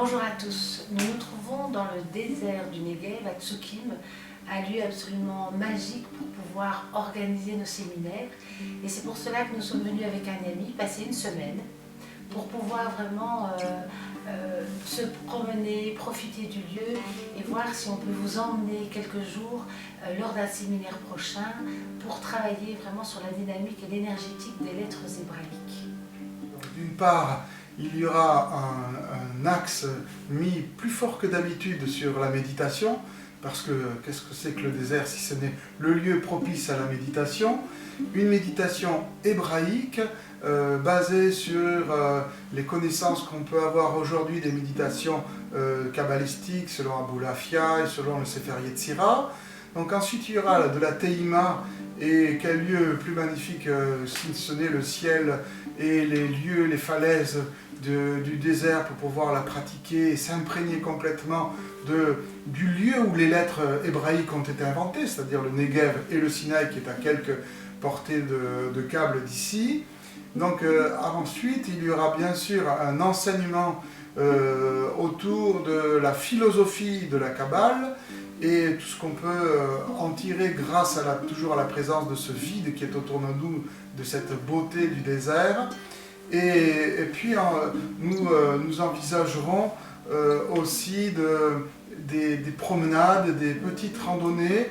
Bonjour à tous, nous nous trouvons dans le désert du Negev à Tsukim, un lieu absolument magique pour pouvoir organiser nos séminaires. Et c'est pour cela que nous sommes venus avec un ami passer une semaine pour pouvoir vraiment se promener, profiter du lieu et voir si on peut vous emmener quelques jours lors d'un séminaire prochain pour travailler vraiment sur la dynamique et l'énergétique des lettres hébraïques. D'une part, il y aura un axe mis plus fort que d'habitude sur la méditation, parce que qu'est-ce que c'est que le désert si ce n'est le lieu propice à la méditation? Une méditation hébraïque basée sur les connaissances qu'on peut avoir aujourd'hui des méditations kabbalistiques selon Abou Lafia et selon le Sefer Yetzira. Donc ensuite il y aura de la Teïma, et quel lieu plus magnifique si ce n'est le ciel et les lieux, les falaises du désert pour pouvoir la pratiquer et s'imprégner complètement du lieu où les lettres hébraïques ont été inventées, c'est-à-dire le Negev et le Sinaï qui est à quelques portées de câble d'ici. Donc ensuite il y aura bien sûr un enseignement autour de la philosophie de la Kabbale et tout ce qu'on peut en tirer grâce toujours à la présence de ce vide qui est autour de nous, de cette beauté du désert. Et puis nous envisagerons aussi des promenades, des petites randonnées,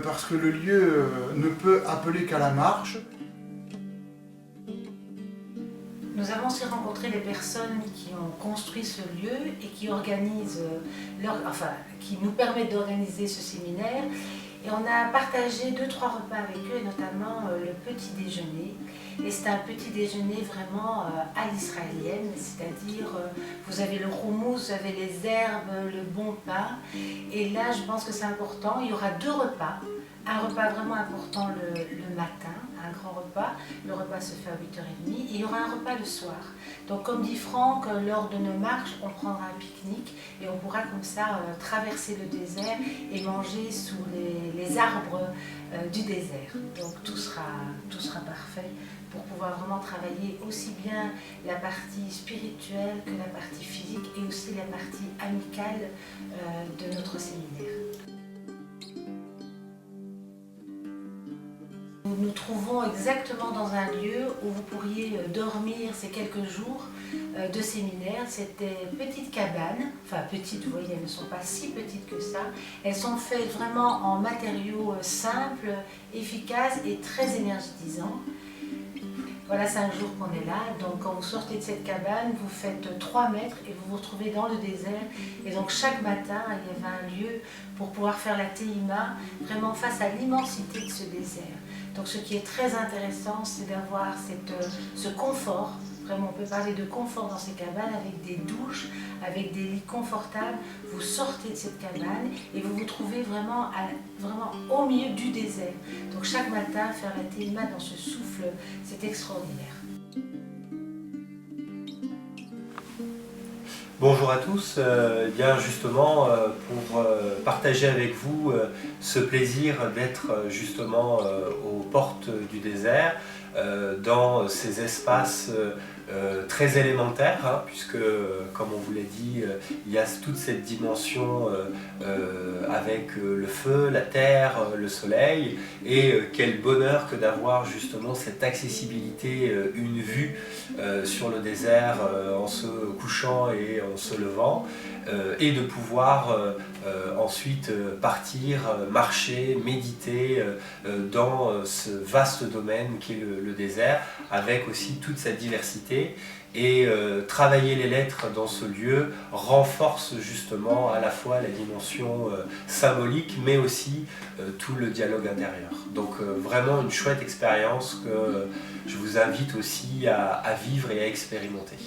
parce que le lieu ne peut appeler qu'à la marche. Nous avons aussi rencontré les personnes qui ont construit ce lieu et qui organisent qui nous permettent d'organiser ce séminaire. Et on a partagé 2-3 repas avec eux, et notamment le petit déjeuner. Et c'est un petit déjeuner vraiment à l'israélienne, c'est-à-dire vous avez le houmous, vous avez les herbes, le bon pain. Et là, je pense que c'est important, il y aura 2 repas. Un repas vraiment important le matin, un grand repas. Le repas se fait à 8h30 et il y aura un repas le soir. Donc comme dit Franck, lors de nos marches, on prendra un pique-nique et on pourra comme ça traverser le désert et manger sous les arbres du désert. Donc tout sera parfait pour pouvoir vraiment travailler aussi bien la partie spirituelle que la partie physique et aussi la partie amicale de notre séminaire. Nous nous trouvons exactement dans un lieu où vous pourriez dormir ces quelques jours de séminaire. C'est des petites cabanes, enfin petites, vous voyez, elles ne sont pas si petites que ça. Elles sont faites vraiment en matériaux simples, efficaces et très énergisants. Voilà 5 jours qu'on est là, donc quand vous sortez de cette cabane, vous faites 3 mètres et vous vous retrouvez dans le désert. Et donc chaque matin, il y avait un lieu pour pouvoir faire la Teïma, vraiment face à l'immensité de ce désert. Donc ce qui est très intéressant, c'est d'avoir ce confort. Vraiment, on peut parler de confort dans ces cabanes avec des douches, avec des lits confortables. Vous sortez de cette cabane et vous vous trouvez vraiment au milieu du désert. Donc chaque matin, faire la Teïma dans ce souffle, c'est extraordinaire. Bonjour à tous, bien justement pour partager avec vous ce plaisir d'être justement aux portes du désert, dans ces espaces très élémentaires, hein, puisque comme on vous l'a dit, il y a toute cette dimension avec le feu, la terre, le soleil, et quel bonheur que d'avoir justement cette accessibilité, une vue sur le désert en se couchant et en se levant, et de pouvoir ensuite partir, marcher, méditer dans ce vaste domaine qu'est le désert, avec aussi toute sa diversité. Et travailler les lettres dans ce lieu renforce justement à la fois la dimension symbolique, mais aussi tout le dialogue intérieur. Donc vraiment une chouette expérience que je vous invite aussi à vivre et à expérimenter.